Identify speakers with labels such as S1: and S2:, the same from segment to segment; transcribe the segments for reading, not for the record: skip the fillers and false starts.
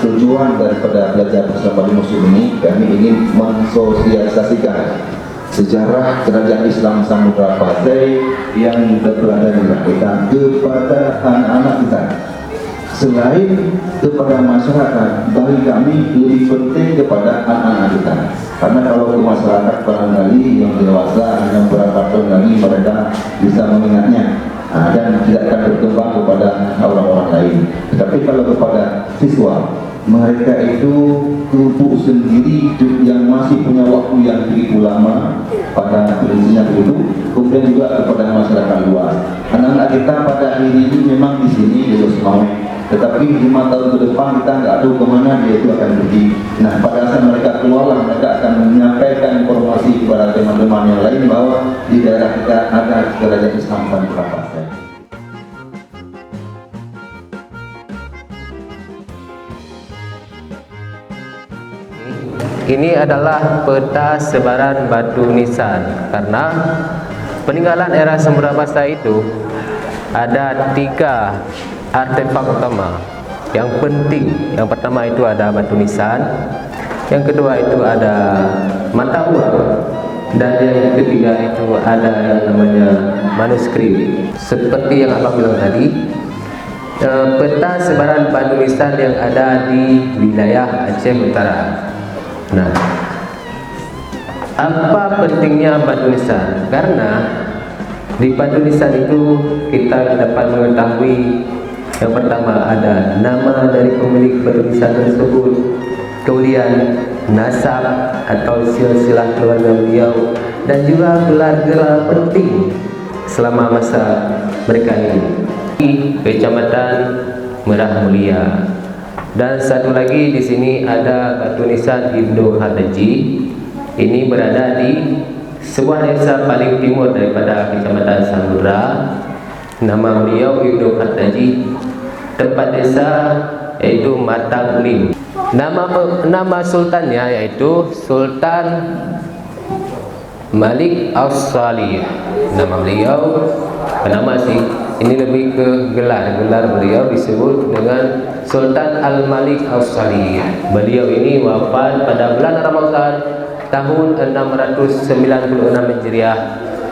S1: tujuan daripada belajar bersama di museum ini, kami ingin mensosialisasikan sejarah kerajaan Islam Samudra Pasai yang berada di Rakita kepada anak-anak kita. Selain kepada masyarakat, bagi kami lebih penting kepada anak-anak kita. Karena kalau ke masyarakat barangkali yang dewasa yang berapa tahun lagi mereka bisa mengingatnya, dan tidak akan berkembang kepada orang-orang lain. Tetapi kalau kepada siswa, mereka itu kumpul sendiri yang masih punya waktu yang begitu lama pada prinsipnya begitu. Kemudian juga kepada masyarakat luar. Anak-anak kita pada hari ini memang di sini di Losmawe. Tetapi 5 tahun ke depan kita nggak tahu kemana dia itu akan pergi. Nah, pada saat mereka keluarlah, mereka akan menyampaikan informasi kepada teman-teman yang lain bahwa di daerah kita ada kerajaan Islam Samudra Pasai.
S2: Ini adalah peta sebaran batu nisan, karena peninggalan era Samudra Pasai itu ada 3 artefak utama yang penting. Yang pertama itu ada batu nisan, yang kedua itu ada mata uang, dan yang ketiga itu ada yang namanya manuskrip. Seperti yang abang bilang tadi, peta sebaran batu nisan yang ada di wilayah Aceh Utara. Nah, apa pentingnya batu nisan? Karena di batu nisan itu kita dapat mengetahui, yang pertama ada nama dari pemilik batu nisan tersebut, kemudian nasab atau silsilah keluarga beliau, dan juga gelar-gelar penting selama masa mereka ini di Kecamatan Merah Mulia. Dan satu lagi di sini ada batu nisan Ibnu Hadaji. Ini berada di sebuah desa paling timur daripada Kecamatan Samudra. Nama beliau Ibnu Hadaji. Tempat desa yaitu Matang Lim. Nama sultannya yaitu Sultan Malik Aus-Salih. Nama beliau nama sih, ini lebih ke gelar beliau disebut dengan Sultan Al-Malik Aus-Salih. Beliau ini wafat pada bulan Ramadan tahun 696 Hijriah,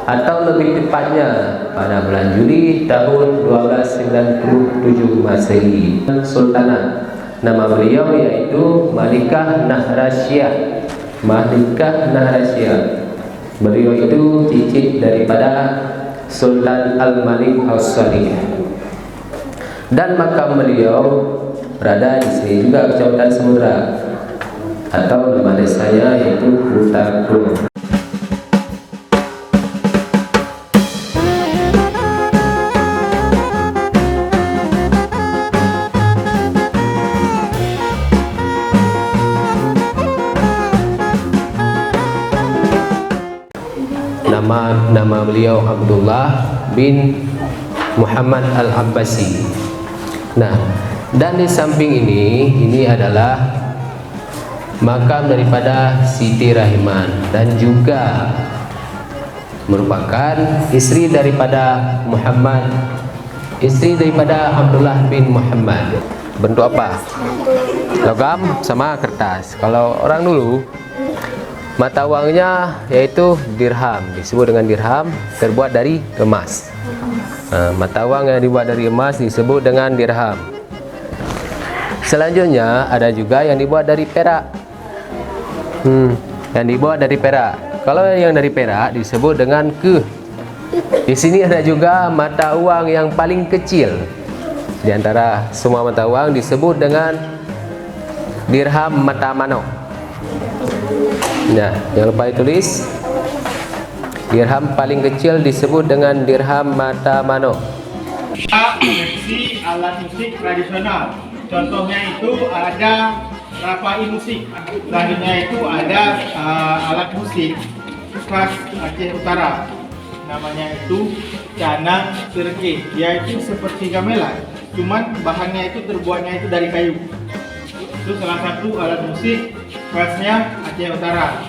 S2: atau lebih tepatnya pada bulan Juli tahun 1297 Masehi. Sultanat, nama beliau yaitu Malikah Nahrasyah. Malikah Nahrasyah. Beliau itu cicit daripada Sultan Al-Malik Aus-Salih. Dan makam beliau berada di sini juga, Kecamatan Samudra, atau nama desanya yaitu Utakung. Nama beliau Abdullah bin Muhammad Al-Abbasi. Nah, dan di samping ini adalah makam daripada Siti Rahiman, dan juga merupakan istri daripada Abdullah bin Muhammad. Bentuk apa? Logam sama kertas. Kalau orang dulu, mata uangnya yaitu dirham, disebut dengan dirham, terbuat dari emas. Mata uang yang dibuat dari emas disebut dengan dirham. Selanjutnya ada juga yang dibuat dari perak. Yang dibuat dari perak. Kalau yang dari perak disebut dengan keh. Di sini ada juga mata uang yang paling kecil di antara semua mata uang, disebut dengan dirham mata mano. Nah, jangan lupa ditulis. Dirham paling kecil disebut dengan dirham mata mano.
S3: Koleksi alat musik tradisional. Contohnya itu ada Rapai musik. Selanjutnya itu ada alat musik khas Aceh Utara. Namanya itu canang serge. Yaitu seperti gamelan, cuman bahannya itu terbuatnya itu dari kayu. Itu salah satu alat musik khasnya Aceh Utara.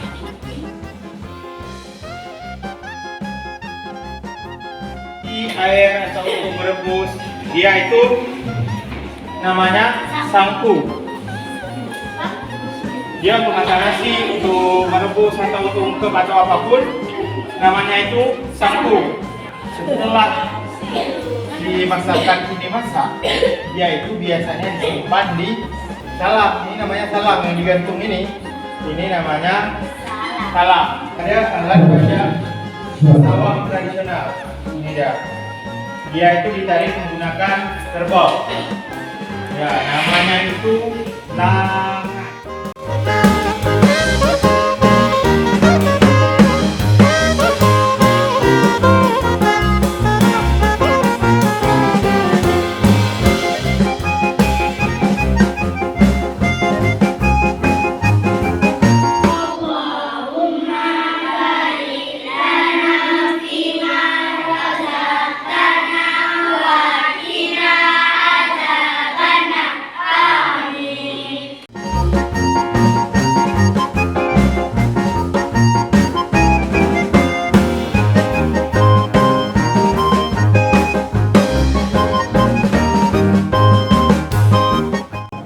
S3: Air atau untuk merebus, dia itu namanya sangku. dia memasak nasi untuk merebus atau untuk ungkep atau apapun, namanya itu sangku. Setelah dimasakkan ini masak, dia itu biasanya disimpan di salam. Ini namanya salam yang digantung ini namanya salam. Ada alat baca sawang tradisional. Ini dia itu ditarik menggunakan kerbau. Ya, namanya itu tangan.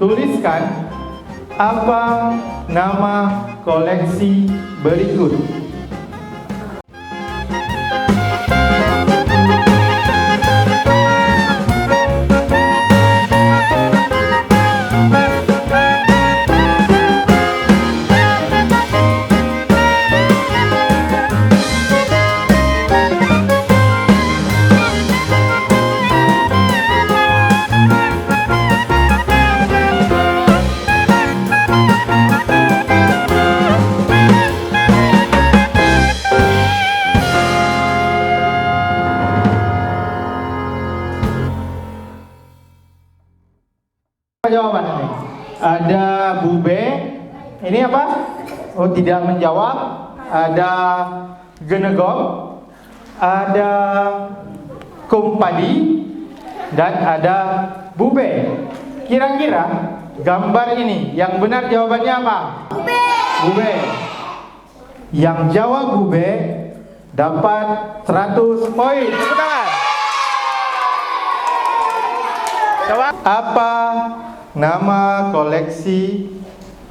S3: Tuliskan apa nama koleksi berikut. Jawaban ini ada Bube, ini apa? Oh, tidak menjawab. Ada Genegom, ada Kumpadi, dan ada Bube. Kira-kira gambar ini yang benar jawabannya apa? Bube. Bube. Yang jawab Bube dapat 100 poin. Tepuk tangan. Jawab. Apa nama koleksi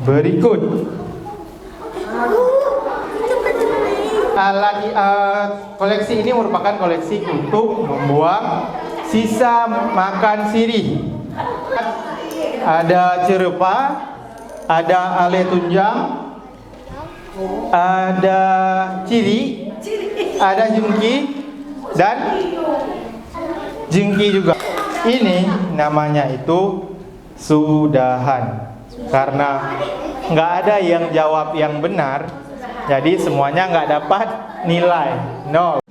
S3: berikut? Koleksi ini merupakan koleksi untuk membuang sisa makan sirih. Ada cerupa, ada ale tunjang, ada ciri, ada jengki, dan jengki juga. Ini namanya itu sudahan. Karena nggak ada yang jawab yang benar, jadi semuanya nggak dapat nilai 0.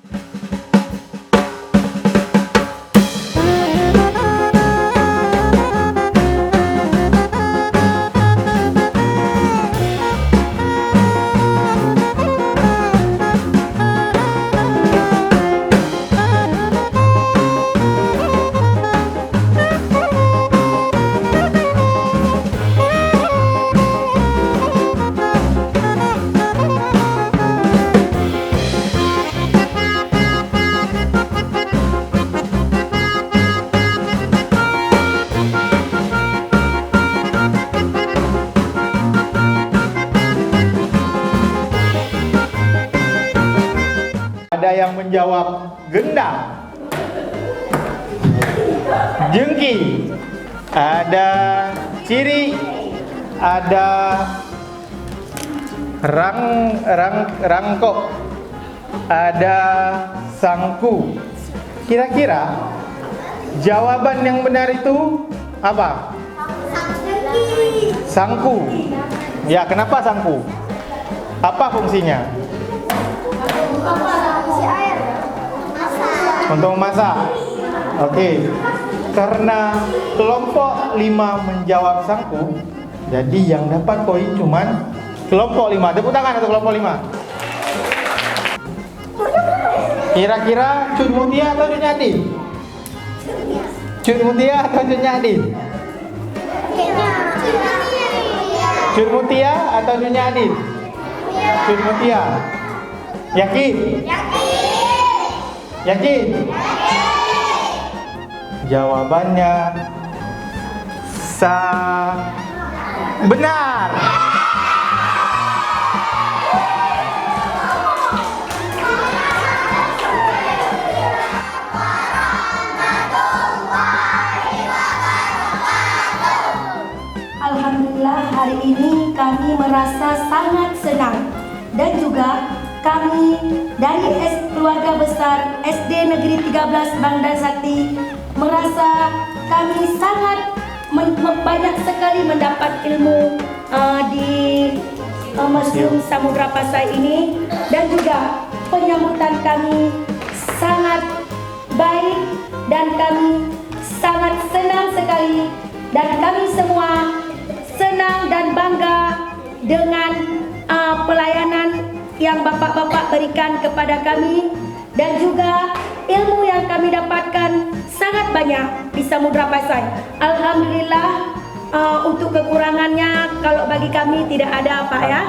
S3: Ada yang menjawab gendang, jengki, ada ciri, ada rangkok, ada sangku. Kira-kira jawaban yang benar itu apa? Sangku. Ya, kenapa sangku? Apa fungsinya? Untuk memasak. Oke. Karena kelompok 5 menjawab sangku, jadi yang dapat poin cuman kelompok 5. Tepuk tangan untuk kelompok 5. Kira-kira Cut Mutia atau Cut Nyadin? Cut Mutia atau Cut Nyadin? Cut Mutia atau Cut Nyadin? Cut Mutia. Yakin? Yakin? Jawabannya benar.
S4: Pasai ini kami merasa sangat senang, dan juga kami dari keluarga besar SD Negeri 13 Bangdan Sakti merasa kami sangat banyak sekali mendapat ilmu di Museum Samudra Pasai ini, dan juga penyambutan kami sangat baik dan kami sangat senang sekali, dan kami semua senang dan bangga dengan pelayanan yang bapak-bapak berikan kepada kami, dan juga ilmu yang kami dapatkan sangat banyak di Samudra Pasai. Alhamdulillah, untuk kekurangannya kalau bagi kami tidak ada, Pak ya.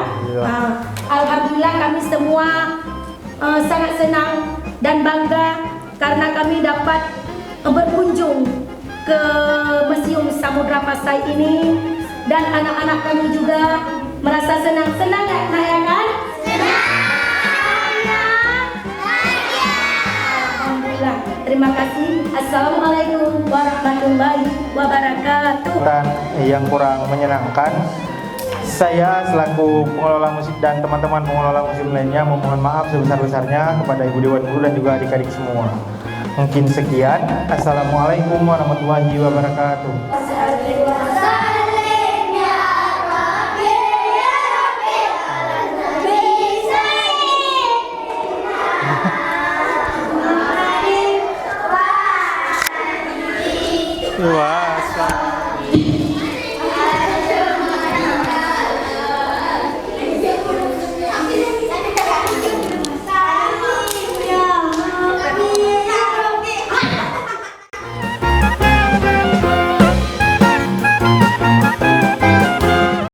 S4: Alhamdulillah kami semua sangat senang dan bangga karena kami dapat berkunjung ke Museum Samudra Pasai ini, dan anak-anak kami juga merasa senang. Senang ya, Naya kan? Alhamdulillah. Terima kasih. Assalamualaikum warahmatullahi wabarakatuh.
S5: Dan yang kurang menyenangkan, saya selaku pengelola musik dan teman-teman pengelola museum lainnya memohon maaf sebesar-besarnya kepada Ibu Dewan Guru dan juga adik-adik semua. Mungkin sekian. Assalamualaikum warahmatullahi wabarakatuh.